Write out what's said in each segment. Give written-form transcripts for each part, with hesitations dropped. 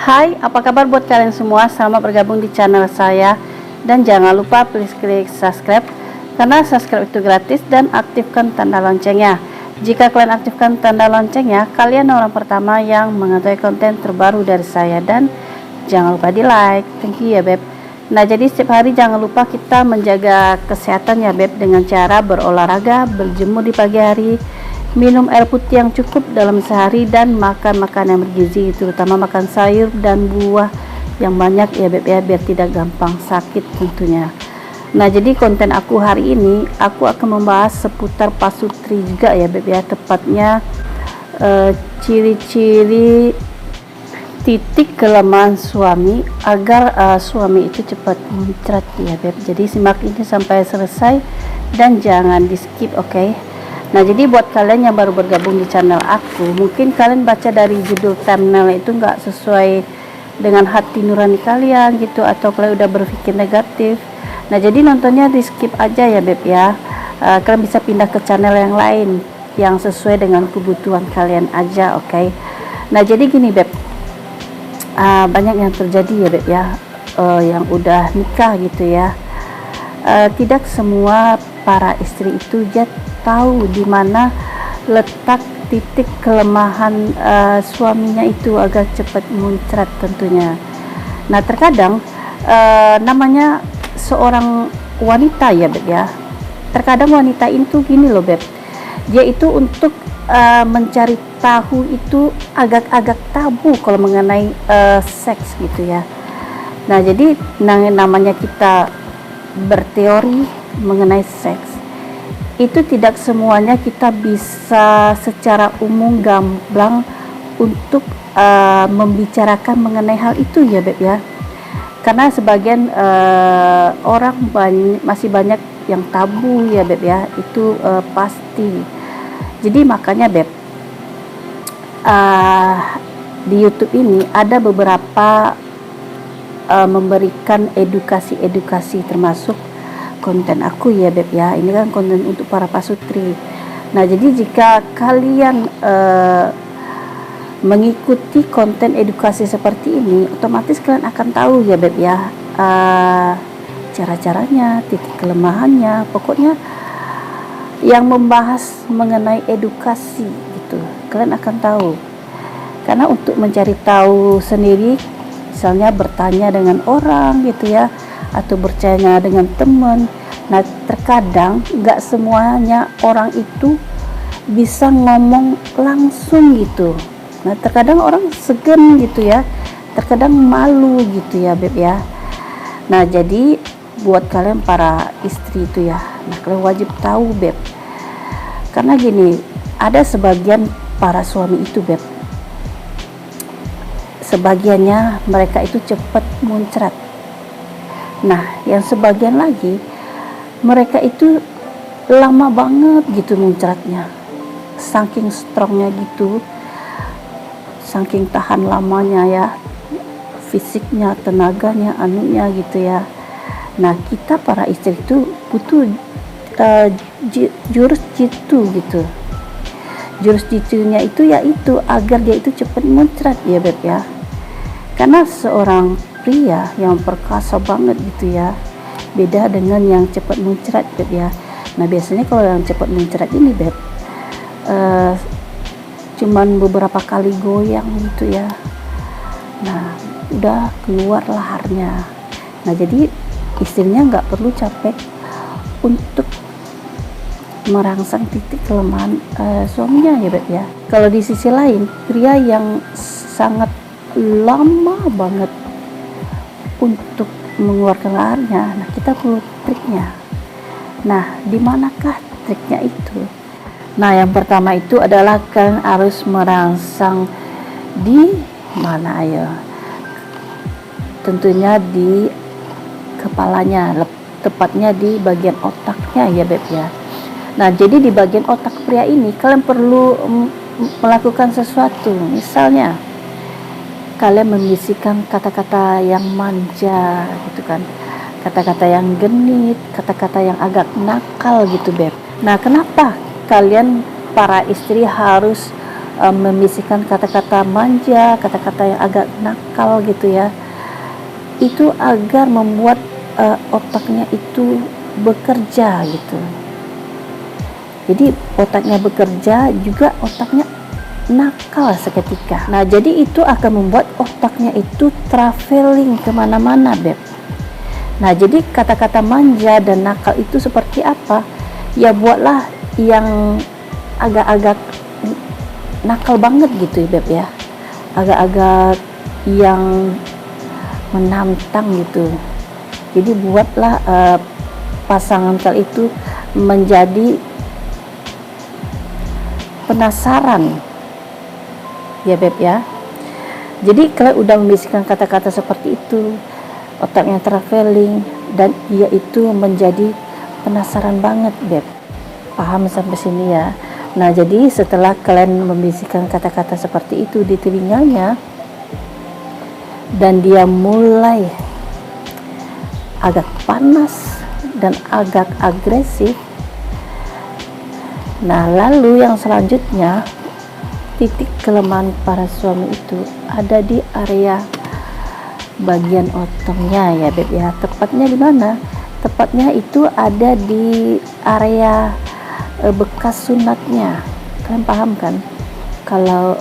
Hai, apa kabar buat kalian semua? Selamat bergabung di channel saya. Dan jangan lupa please klik subscribe, karena subscribe itu gratis, dan aktifkan tanda loncengnya. Jika kalian aktifkan tanda loncengnya, kalian orang pertama yang mengetahui konten terbaru dari saya. Dan jangan lupa di like. Thank you ya beb. Nah, jadi setiap hari jangan lupa kita menjaga kesehatan ya beb, dengan cara berolahraga, berjemur di pagi hari, minum air putih yang cukup dalam sehari, dan makan makanan yang bergizi, terutama makan sayur dan buah yang banyak ya beb ya, biar tidak gampang sakit tentunya. Nah, jadi konten aku hari ini aku akan membahas seputar pasutri juga ya beb ya, tepatnya ciri-ciri titik kelemahan suami agar suami itu cepat muncrat ya beb. Jadi simak ini sampai selesai dan jangan di skip, oke? Nah, jadi buat kalian yang baru bergabung di channel aku, mungkin kalian baca dari judul thumbnail itu nggak sesuai dengan hati nurani kalian gitu, atau kalian udah berpikir negatif. Nah, jadi nontonnya di skip aja ya beb ya. Kalian bisa pindah ke channel yang lain yang sesuai dengan kebutuhan kalian aja, oke? Nah, jadi gini beb, banyak yang terjadi ya beb ya, yang udah nikah gitu ya. Tidak semua para istri itu tahu di mana letak titik kelemahan suaminya itu agar cepat muncrat tentunya. Nah, terkadang namanya seorang wanita ya beb ya, terkadang wanita itu gini loh beb, dia itu untuk mencari tahu itu agak-agak tabu kalau mengenai seks gitu ya. Nah, jadi namanya kita berteori mengenai seks, itu tidak semuanya kita bisa secara umum gamblang untuk membicarakan mengenai hal itu ya beb ya, karena sebagian orang masih banyak yang tabu ya beb ya, itu pasti. Jadi makanya beb, di YouTube ini ada beberapa memberikan edukasi termasuk konten aku ya beb ya. Ini kan konten untuk para pasutri. Nah, jadi jika kalian mengikuti konten edukasi seperti ini, otomatis kalian akan tahu ya beb ya, cara-caranya, titik kelemahannya, pokoknya yang membahas mengenai edukasi gitu, kalian akan tahu. Karena untuk mencari tahu sendiri, misalnya bertanya dengan orang gitu ya, atau bertanya dengan teman. Nah, terkadang nggak semuanya orang itu bisa ngomong langsung gitu. Nah, terkadang orang segan gitu ya, terkadang malu gitu ya beb ya. Nah, jadi buat kalian para istri itu ya, nah kalian wajib tahu beb, karena gini, ada sebagian para suami itu beb, sebagiannya mereka itu cepat muncrat. Nah, yang sebagian lagi mereka itu lama banget gitu muncratnya, saking strongnya gitu, saking tahan lamanya ya, fisiknya, tenaganya, anunya gitu ya. Nah, kita para istri itu butuh jurus jitu gitu. Jurus jitunya itu yaitu agar dia itu cepat muncrat ya beb ya. Karena seorang pria yang perkasa banget gitu ya, beda dengan yang cepat muncrat beb ya. Nah, biasanya kalau yang cepat muncrat ini beb, cuman beberapa kali goyang gitu ya, nah udah keluar laharnya. Nah, jadi istrinya nggak perlu capek untuk merangsang titik kelemahan suaminya ya beb ya. Kalau di sisi lain, pria yang sangat lama banget untuk mengeluarkan laharnya, nah kita perlu triknya. Nah, di manakah triknya itu? Nah, yang pertama itu adalah kalian harus merangsang di mana ya? Tentunya di kepalanya, tepatnya di bagian otaknya ya beb ya. Nah, jadi di bagian otak pria ini kalian perlu melakukan sesuatu. Misalnya kalian membisikkan kata-kata yang manja gitu kan, kata-kata yang genit, kata-kata yang agak nakal gitu beb. Nah, kenapa kalian para istri harus membisikkan kata-kata manja, kata-kata yang agak nakal gitu ya, itu agar membuat otaknya itu bekerja gitu. Jadi otaknya bekerja juga otaknya nakal seketika. Nah jadi itu akan membuat otaknya itu traveling kemana-mana Beb. Nah jadi kata-kata manja dan nakal itu seperti apa? Ya buatlah yang agak-agak nakal banget gitu Beb ya, agak-agak yang menantang gitu. Jadi buatlah pasangan kalian itu menjadi penasaran ya Beb ya. Jadi kalian udah membisikkan kata-kata seperti itu, otaknya traveling, dan dia itu menjadi penasaran banget Beb. Paham sampai sini ya? Nah jadi setelah kalian membisikkan kata-kata seperti itu di telinganya, dan dia mulai agak panas dan agak agresif, nah lalu yang selanjutnya, titik kelemahan para suami itu ada di area bagian otongnya ya Beb ya. Tepatnya di mana? Tepatnya itu ada di area bekas sunatnya. Kalian paham kan? Kalau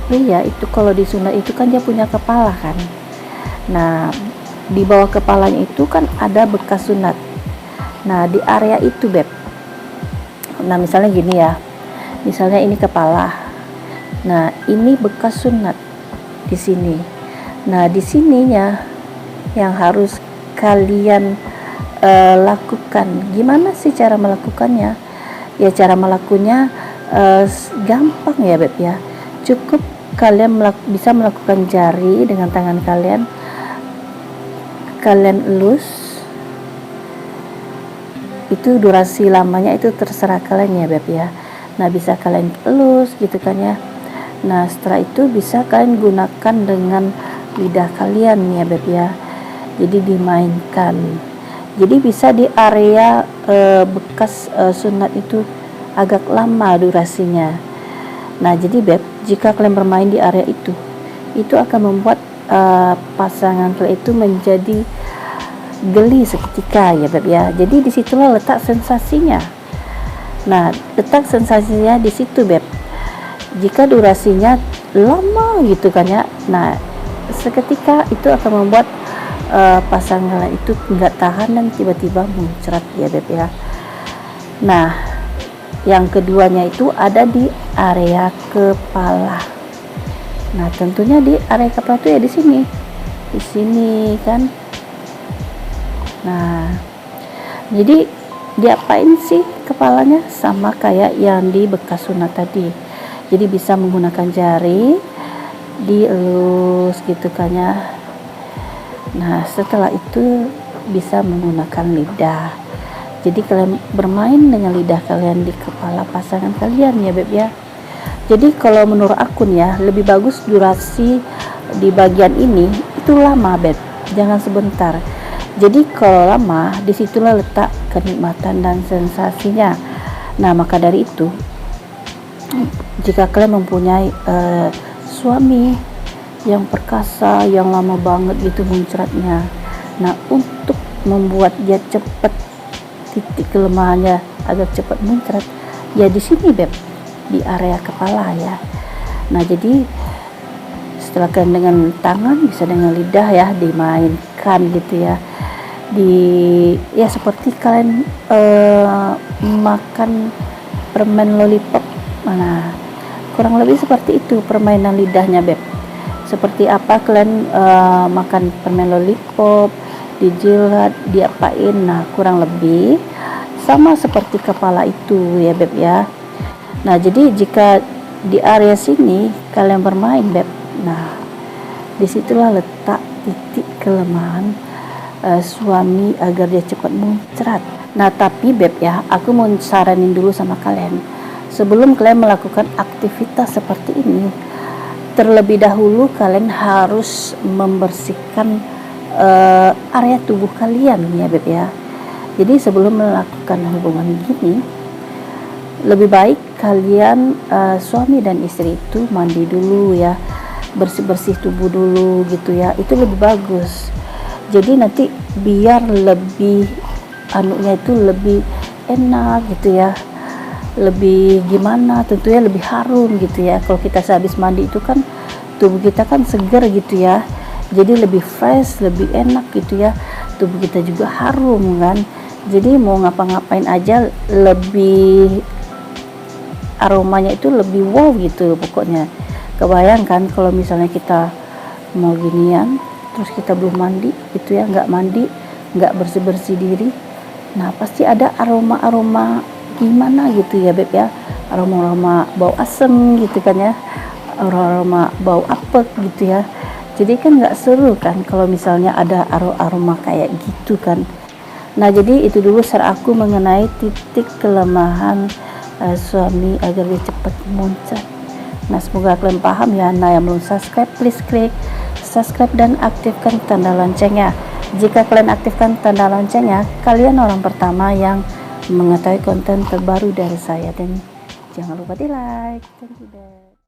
pria itu kalau disunat itu kan dia punya kepala kan. Nah di bawah kepalanya itu kan ada bekas sunat. Nah di area itu Beb. Nah misalnya gini ya, misalnya ini kepala. Nah ini bekas sunat di sini. Nah di sininya yang harus kalian lakukan. Gimana sih cara melakukannya? Ya cara melakukannya gampang ya Beb ya. Cukup kalian bisa melakukan jari dengan tangan kalian, kalian elus. Itu durasi lamanya itu terserah kalian ya Beb ya. Nah bisa kalian elus gitu kan ya. Nah setelah itu bisa kalian gunakan dengan lidah kalian ya Beb ya. Jadi dimainkan. Jadi bisa di area bekas sunat itu agak lama durasinya. Nah jadi Beb, jika kalian bermain di area itu akan membuat pasangan kalian itu menjadi geli seketika ya Beb ya. Jadi disitulah letak sensasinya. Nah letak sensasinya di situ Beb. Jika durasinya lama gitu kan ya, nah seketika itu akan membuat pasangan itu nggak tahan dan tiba-tiba muncrat ya Beb ya. Nah yang keduanya itu ada di area kepala. Nah tentunya di area kepala itu ya di sini kan. Nah jadi diapain sih kepalanya? Sama kayak yang di bekas sunat tadi. Jadi bisa menggunakan jari dielus gitu kan ya. Nah setelah itu bisa menggunakan lidah. Jadi kalian bermain dengan lidah kalian di kepala pasangan kalian ya Beb ya. Jadi kalau menurut aku nih ya, lebih bagus durasi di bagian ini itu lama Beb, jangan sebentar. Jadi kalau lama disitulah letak kenikmatan dan sensasinya. Nah maka dari itu, jika kalian mempunyai suami yang perkasa, yang lama banget gitu muncratnya, nah untuk membuat dia cepat, titik kelemahannya agak cepat muncrat ya di sini Beb, di area kepala ya. Nah jadi setelah kalian dengan tangan, bisa dengan lidah ya dimainkan gitu ya, ya seperti kalian makan permen lollipop. Nah kurang lebih seperti itu permainan lidahnya Beb. Seperti apa kalian makan permen lollipop, dijilat, diapain. Nah kurang lebih sama seperti kepala itu ya Beb ya. Nah jadi jika di area sini kalian bermain Beb, nah disitulah letak titik kelemahan suami agar dia cepat muncrat. Nah tapi Beb ya, aku mau saranin dulu sama kalian, sebelum kalian melakukan aktivitas seperti ini, terlebih dahulu kalian harus membersihkan area tubuh kalian ya Beb ya. Jadi sebelum melakukan hubungan gini, lebih baik kalian suami dan istri itu mandi dulu ya, bersih-bersih tubuh dulu gitu ya, itu lebih bagus. Jadi nanti biar lebih anunya itu lebih enak gitu ya, lebih gimana, tentunya lebih harum gitu ya. Kalau kita sehabis mandi itu kan tubuh kita kan seger gitu ya, jadi lebih fresh, lebih enak gitu ya, tubuh kita juga harum kan. Jadi mau ngapa-ngapain aja lebih aromanya itu lebih wow gitu pokoknya. Kebayangkan kalau misalnya kita mau ginian terus kita belum mandi gitu ya, nggak mandi, nggak bersih-bersih diri, nah pasti ada aroma-aroma gimana gitu ya Beb ya, aroma-aroma bau asem gitu kan ya, aroma bau apek gitu ya. Jadi kan nggak seru kan kalau misalnya ada aroma kayak gitu kan. Nah jadi itu dulu share aku mengenai titik kelemahan suami agar dia cepat muncrat. Nah semoga kalian paham ya. Nah yang belum subscribe please klik subscribe dan aktifkan tanda loncengnya. Jika kalian aktifkan tanda loncengnya, kalian orang pertama yang mengetahui konten terbaru dari saya. Dan jangan lupa di like. Thank you.